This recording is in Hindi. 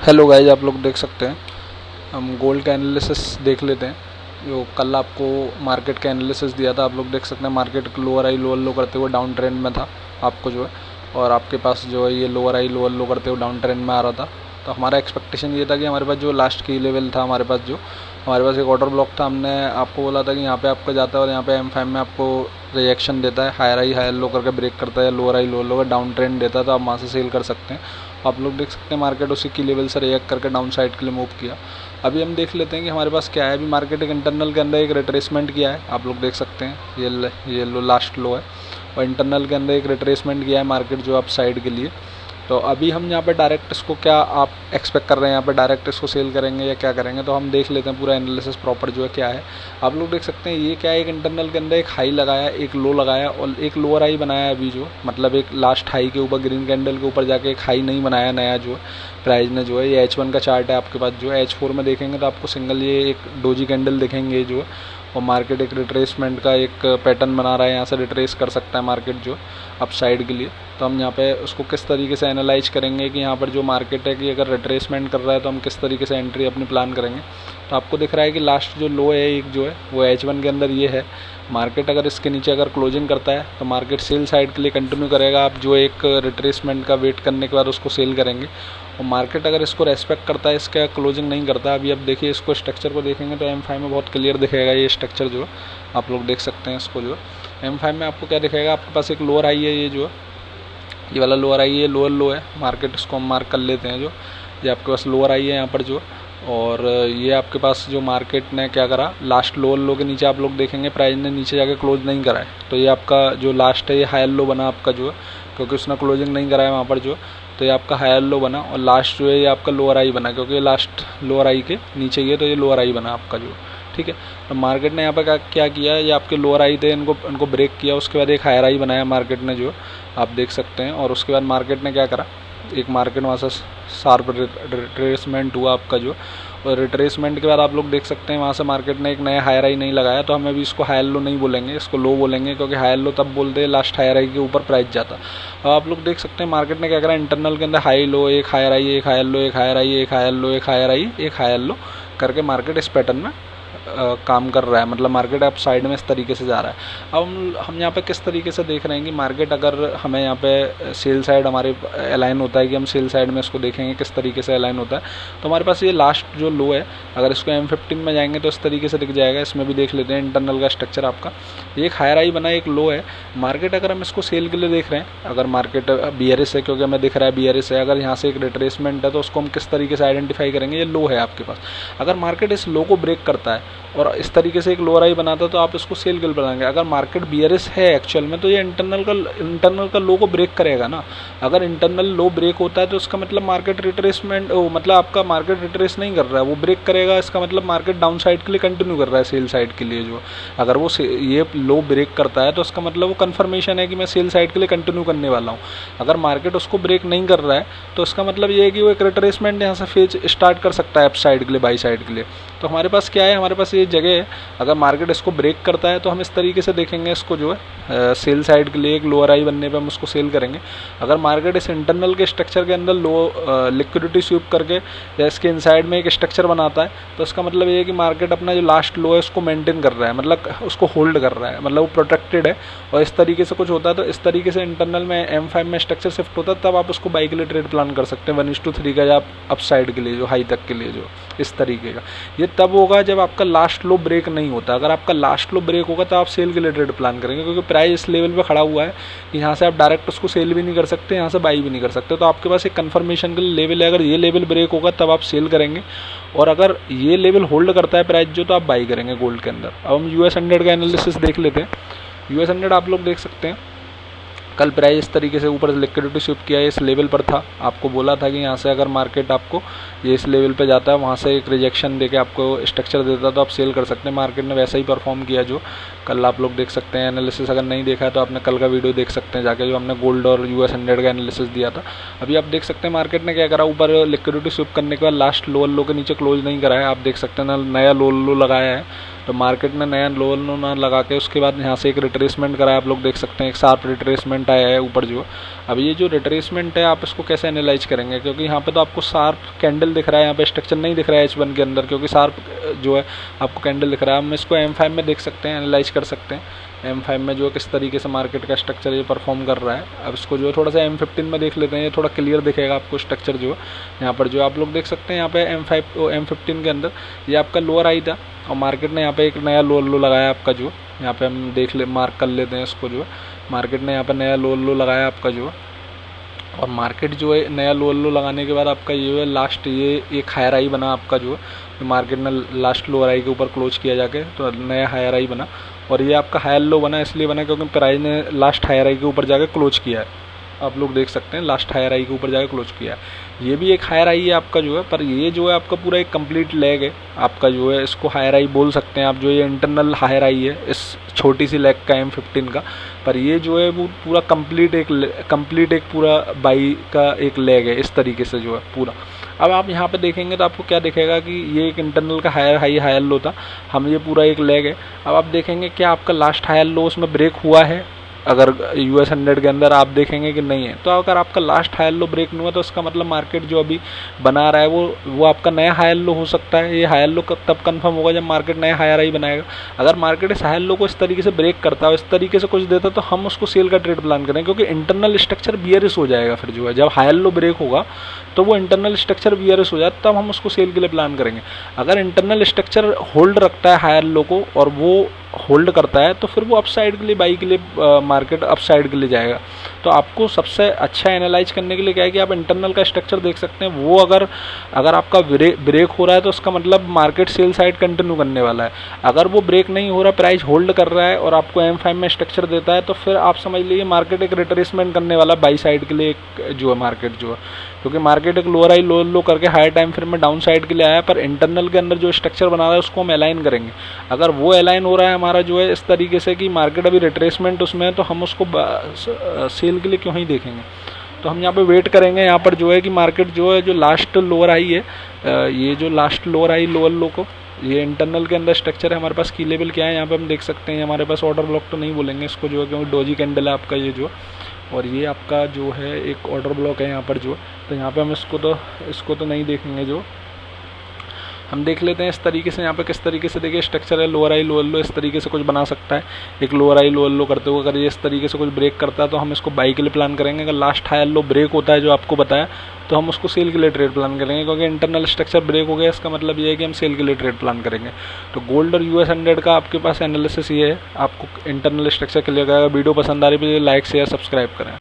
हेलो गाइज, आप लोग देख सकते हैं हम गोल्ड का एनालिसिस देख लेते हैं। जो कल आपको मार्केट का एनालिसिस दिया था, आप लोग देख सकते हैं मार्केट लोअर आई लोअर लो करते हुए डाउन ट्रेंड में था आपको जो है, और आपके पास जो है ये लोअर आई लोअर लो करते हुए डाउन ट्रेंड में आ रहा था। तो हमारा एक्सपेक्टेशन ये था कि हमारे पास जो लास्ट की लेवल था, हमारे पास एक ऑर्डर ब्लॉक था। हमने आपको बोला था कि यहाँ पे आपका जाता है और यहाँ पे M5 में आपको रिएक्शन देता है, हायर आई हायर लो करके ब्रेक करता है, लोअर आई लोअर लो का डाउन ट्रेंड देता है, तो आप वहाँ से सेल कर सकते हैं। आप लोग देख सकते हैं मार्केट उसी की लेवल से रिएक्ट करके डाउन साइड के लिए मूव किया। अभी हम देख लेते हैं कि हमारे पास क्या है। अभी मार्केट एक इंटरनल के अंदर एक रिट्रेसमेंट किया है, आप लोग देख सकते हैं ये लो लास्ट लो है, और इंटरनल के अंदर एक रिट्रेसमेंट किया है मार्केट जो अप साइड के लिए। तो अभी हम यहाँ पे डायरेक्ट इसको क्या आप एक्सपेक्ट कर रहे हैं, यहाँ पे डायरेक्ट इसको सेल करेंगे या क्या करेंगे, तो हम देख लेते हैं पूरा एनालिसिस प्रॉपर जो है क्या है। आप लोग देख सकते हैं ये क्या है, एक इंटरनल के अंदर एक हाई लगाया, एक लो लगाया और एक लोअर हाई बनाया अभी जो, मतलब एक लास्ट हाई के ऊपर ग्रीन कैंडल के ऊपर जाके एक हाई नहीं बनाया नया जो प्राइस ने जो है। ये H1 का चार्ट है आपके पास, जो है H4 में देखेंगे तो आपको सिंगल ये एक डोजी कैंडल दिखेंगे जो है, और मार्केट एक रिट्रेसमेंट का एक पैटर्न बना रहा है, यहाँ से रिट्रेस कर सकता है मार्केट जो अप साइड के लिए। तो हम यहाँ पे उसको किस तरीके से एनालाइज करेंगे कि यहाँ पर जो मार्केट है कि अगर रिट्रेसमेंट कर रहा है तो हम किस तरीके से एंट्री अपनी प्लान करेंगे। तो आपको दिख रहा है कि लास्ट जो लो है एक जो है वो H1 के अंदर ये है। मार्केट अगर इसके नीचे अगर क्लोजिंग करता है तो मार्केट सेल साइड के लिए कंटिन्यू करेगा। आप जो एक रिट्रेसमेंट का वेट करने के बाद उसको सेल करेंगे, और मार्केट अगर इसको रेस्पेक्ट करता है, इसका क्लोजिंग नहीं करता। अभी अब देखिए इसको स्ट्रक्चर को देखेंगे तो M5 में बहुत क्लियर दिखेगा ये स्ट्रक्चर जो आप लोग देख सकते हैं। इसको जो M5 में आपको क्या दिखेगा, आपके पास एक लोअर हाई है, ये जो ये वाला लोअर हाई है, लोअर लो है मार्केट, इसको हम मार्क कर लेते हैं। जो ये आपके पास लोअर हाई है यहाँ पर जो, और ये आपके पास जो मार्केट ने क्या करा, लास्ट लोअर लो के नीचे आप लोग देखेंगे प्राइस ने नीचे जाके क्लोज नहीं करा है। तो ये आपका जो लास्ट है ये हायर लो बना आपका जो है, क्योंकि उसने क्लोजिंग नहीं करा है वहाँ पर जो, तो ये आपका हायर लो बना। और लास्ट जो है ये आपका लोअर आई बना, क्योंकि लास्ट लोअर आई के नीचे ये, तो ये लोअर आई बना आपका जो, ठीक है। तो मार्केट ने यहाँ पर क्या किया, ये आपके लोअर आई थे, इनको ब्रेक किया, उसके बाद एक हायर आई बनाया मार्केट ने जो आप देख सकते हैं। और उसके बाद मार्केट ने क्या करा, एक मार्केट वहाँ से शार्प रिट्रेसमेंट हुआ आपका जो, और रिट्रेसमेंट के बाद आप लोग देख सकते हैं वहाँ से मार्केट ने एक नया हायर आई नहीं लगाया। तो हमें भी इसको हायर लो नहीं बोलेंगे, इसको लो बोलेंगे, क्योंकि हायर लो तब बोलते हैं लास्ट हायर आई के ऊपर प्राइस जाता। अब आप लोग देख सकते हैं मार्केट ने क्या करा, इंटरनल के अंदर हाई लो, एक हायर आई, एक हायर लो, एक हायर आई, एक हायर लो, एक हायर आई, एक हायर लो करके मार्केट इस पैटर्न में काम कर रहा है। मतलब मार्केट अप साइड में इस तरीके से जा रहा है। अब हम यहाँ पे किस तरीके से देख रहे हैं कि मार्केट अगर हमें यहाँ पे सेल साइड हमारे अलाइन होता है, कि हम सेल साइड में इसको देखेंगे किस तरीके से अलाइन होता है, तो हमारे पास ये लास्ट जो लो है, अगर इसको M15 में जाएंगे तो इस तरीके से दिख जाएगा। इसमें भी देख लेते हैं इंटरनल का स्ट्रक्चर आपका, एक हायर आई बना, एक लो है। मार्केट अगर हम इसको सेल के लिए देख रहे हैं, अगर मार्केट BRS है, क्योंकि हमें दिख रहा है BRS है, अगर यहाँ से एक रिट्रेसमेंट है तो उसको हम किस तरीके से आइडेंटिफाई करेंगे, ये लो है आपके पास। अगर मार्केट इस लो को ब्रेक करता है और इस तरीके से एक लोअर आई बनाता है तो आप इसको सेल के लिए बनाएंगे। अगर मार्केट BRS है एक्चुअल में, तो ये इंटरनल का लो को ब्रेक करेगा ना। अगर इंटरनल लो ब्रेक होता है तो इसका मतलब मार्केट रिट्रेसमेंट, मतलब आपका मार्केट रिट्रेस नहीं कर रहा है, वो ब्रेक करेगा, इसका मतलब मार्केट डाउन साइड के लिए कंटिन्यू कर रहा है, सेल साइड के लिए जो। अगर वो ये लो ब्रेक करता है तो इसका मतलब वो कन्फर्मेशन है कि मैं सेल साइड के लिए कंटिन्यू करने वाला हूँ। अगर मार्केट उसको ब्रेक नहीं कर रहा है तो इसका मतलब ये है कि वो एक रिट्रेसमेंट यहाँ से फेज स्टार्ट कर सकता है अप साइड के लिए, बाई साइड के लिए। तो हमारे पास क्या है, हमारे पास ये जगह है। अगर मार्केट इसको ब्रेक करता है तो हम इस तरीके से देखेंगे इसको जो है, सेल साइड के लिए एक लोअर आई बनने पे हम उसको सेल करेंगे। अगर मार्केट इस इंटरनल के स्ट्रक्चर के अंदर लिक्विडिटी स्वीप करके या इसके इनसाइड में एक स्ट्रक्चर बनाता है, तो इसका मतलब ये है कि मार्केट अपना जो लास्ट लो है उसको मेंटेन कर रहा है, मतलब उसको होल्ड कर रहा है, मतलब वो प्रोटेक्टेड है। और इस तरीके से कुछ होता है तो इस तरीके से इंटरनल में M5 में स्ट्रक्चर शिफ्ट होता है, तब आप उसको बाई के लिए ट्रेड प्लान कर सकते हैं 1:3 का, या अप साइड के लिए जो हाई तक के लिए जो इस तरीके का। ये तब होगा जब आपका लास्ट लो ब्रेक नहीं होता। अगर आपका लास्ट लो ब्रेक होगा तो आप सेल के लिए ट्रेड प्लान करेंगे, क्योंकि प्राइस इस लेवल पे खड़ा हुआ है कि यहाँ से आप डायरेक्ट उसको सेल भी नहीं कर सकते, यहाँ से बाई भी नहीं कर सकते। तो आपके पास एक कंफर्मेशन के लिए लेवल है, अगर ये लेवल ब्रेक होगा तब आप सेल करेंगे, और अगर ये लेवल होल्ड करता है प्राइस जो, तो आप बाई करेंगे गोल्ड के अंदर। अब हम US 100 का एनालिसिस देख लेते हैं। US 100 आप लोग देख सकते हैं कल प्राइस इस तरीके से ऊपर लिक्विडिटी शिफ्ट किया है, इस लेवल पर था। आपको बोला था कि यहाँ से अगर मार्केट आपको ये इस लेवल पे जाता है, वहाँ से एक रिजेक्शन देके आपको स्ट्रक्चर देता तो आप सेल कर सकते हैं। मार्केट ने वैसा ही परफॉर्म किया जो कल आप लोग देख सकते हैं। एनालिसिस अगर नहीं देखा है तो आपने कल का वीडियो देख सकते हैं जाके, जो हमने गोल्ड और US 100 का एनालिसिस दिया था। अभी आप देख सकते हैं मार्केट ने क्या करा, ऊपर लिक्विडिटी शिफ्ट करने के बाद लास्ट लोअर लो के नीचे क्लोज नहीं करा है। आप देख सकते हैं नया लो लगाया है, तो मार्केट ने नया लोअर लो ना लगा के उसके बाद यहाँ से एक रिट्रेसमेंट करा है, आप लोग देख सकते हैं एक शार्प रिट्रेसमेंट आया है ऊपर जो। अब ये जो रिट्रेसमेंट है आप इसको कैसे एनालाइज करेंगे, क्योंकि यहाँ पे तो आपको शार्प कैंडल दिख रहा है, यहाँ पे स्ट्रक्चर नहीं दिख रहा है H1 के अंदर, क्योंकि शार्प जो है आपको कैंडल दिख रहा है। हम इसको M5 में देख सकते हैं, एनालाइज कर सकते हैं M5 में जो किस तरीके से मार्केट का स्ट्रक्चर ये परफॉर्म कर रहा है। अब इसको जो है थोड़ा सा M15 में देख लेते हैं, ये थोड़ा क्लियर दिखेगा आपको स्ट्रक्चर जो है। यहाँ पर जो आप लोग देख सकते हैं यहाँ पे M15 के अंदर ये आपका लोअर आई था और मार्केट ने यहाँ पे एक नया लोअर लो लगाया आपका जो। यहाँ पे हम मार्क कर लेते हैं इसको जो है। मार्केट ने यहाँ पर नया लोअर लो लगाया आपका जो, और मार्केट जो है नया लोअर लो लगाने के बाद आपका ये है लास्ट ये एक हायर आई बना आपका जो है। मार्केट ने लास्ट लोअर आई के ऊपर क्लोज किया जाके, तो नया हायर आई बना, और ये आपका हायर लो बना इसलिए बना क्योंकि प्राइस ने लास्ट हायर आई के ऊपर जाके क्लोज किया है। आप लोग देख सकते हैं लास्ट हायर आई के ऊपर जाके क्लोज किया है। ये भी एक हायर आई है आपका जो है, पर ये जो है आपका पूरा एक कंप्लीट लेग है आपका जो है, इसको हायर आई बोल सकते हैं आप। जो ये इंटरनल हायर आई है इस छोटी सी लेग का M15 का, पर ये जो है वो पूरा कंप्लीट एक पूरा बाई का एक लेग है इस तरीके से जो है पूरा। अब आप यहाँ पे देखेंगे तो आपको क्या दिखेगा कि ये एक इंटरनल का हायर लो था, हम ये पूरा एक लेग है। अब आप देखेंगे क्या आपका लास्ट हायर लो उसमें ब्रेक हुआ है, अगर US 100 के अंदर आप देखेंगे कि नहीं है। तो अगर आपका लास्ट हायर लो ब्रेक नहीं हुआ तो इसका मतलब मार्केट जो अभी बना रहा है वो आपका नया हायर लो हो सकता है। ये हायर लो तब कंफर्म होगा जब मार्केट नया हायर आई बनाएगा। अगर मार्केट इस हायर लो को इस तरीके से ब्रेक करता है, इस तरीके से कुछ देता, तो हम उसको सेल का ट्रेड प्लान करें, क्योंकि इंटरनल स्ट्रक्चर बियरिश हो जाएगा। फिर जो है जब हायर लो ब्रेक होगा तो वो इंटरनल स्ट्रक्चर बियरिश हो जाए, तब हम उसको सेल के लिए प्लान करेंगे। अगर इंटरनल स्ट्रक्चर होल्ड रखता है हायर लो को और वो होल्ड करता है तो फिर वो अपसाइड के लिए बाई के लिए मार्केट अपसाइड के लिए जाएगा। तो आपको सबसे अच्छा एनालाइज करने के लिए क्या है कि आप इंटरनल का स्ट्रक्चर देख सकते हैं। वो अगर आपका ब्रेक हो रहा है तो उसका मतलब मार्केट सेल साइड कंटिन्यू करने वाला है। अगर वो ब्रेक नहीं हो रहा, प्राइस होल्ड कर रहा है और आपको M5 में स्ट्रक्चर देता है, तो फिर आप समझ लीजिए मार्केट एक रिट्रेसमेंट करने वाला बाई साइड के लिए एक जो है मार्केट जो है, क्योंकि मार्केट एक लोअर आई लो करके हायर टाइम फ्रेम में डाउन साइड के लिए आया, पर इंटरनल के अंदर जो स्ट्रक्चर बना रहा है उसको हम अलाइन करेंगे। अगर वो अलाइन हो रहा है हमारा जो है इस तरीके से कि मार्केट अभी रिट्रेसमेंट उसमें है, तो हम उसको सेल के लिए क्यों ही देखेंगे। तो हम यहाँ पे वेट करेंगे। यहाँ पर जो है कि मार्केट जो है जो लास्ट लोअर आई है, ये जो लास्ट लोअर आई लोअर लो को, ये इंटरनल के अंदर स्ट्रक्चर है हमारे पास। की लेवल क्या है यहाँ पे हम देख सकते हैं। हमारे पास ऑर्डर ब्लॉक तो नहीं बोलेंगे इसको जो है, क्योंकि डोजी कैंडल है आपका ये जो, और ये आपका जो है एक ऑर्डर ब्लॉक है यहाँ पर जो। तो यहाँ पे हम इसको तो नहीं देखेंगे। जो हम देख लेते हैं इस तरीके से यहाँ पे किस तरीके से देखिए स्ट्रक्चर है। लोअर आई लोअर लो इस तरीके से कुछ बना सकता है, एक लोअर आई लोअर लो करते हुए। अगर ये इस तरीके से कुछ ब्रेक करता है तो हम इसको बाई के लिए प्लान करेंगे। अगर लास्ट हायर लो ब्रेक होता है जो आपको बताया, तो हम उसको सेल के लिए ट्रेड प्लान करेंगे, क्योंकि इंटरनल स्ट्रक्चर ब्रेक हो गया। इसका मतलब ये है कि हम सेल के लिए ट्रेड प्लान करेंगे। तो गोल्ड और US 100 का आपके पास एनालिसिस ये है, आपको इंटरनल स्ट्रक्चर क्लियर करेगा। वीडियो पसंद आ रही है तो लाइक शेयर सब्सक्राइब करें।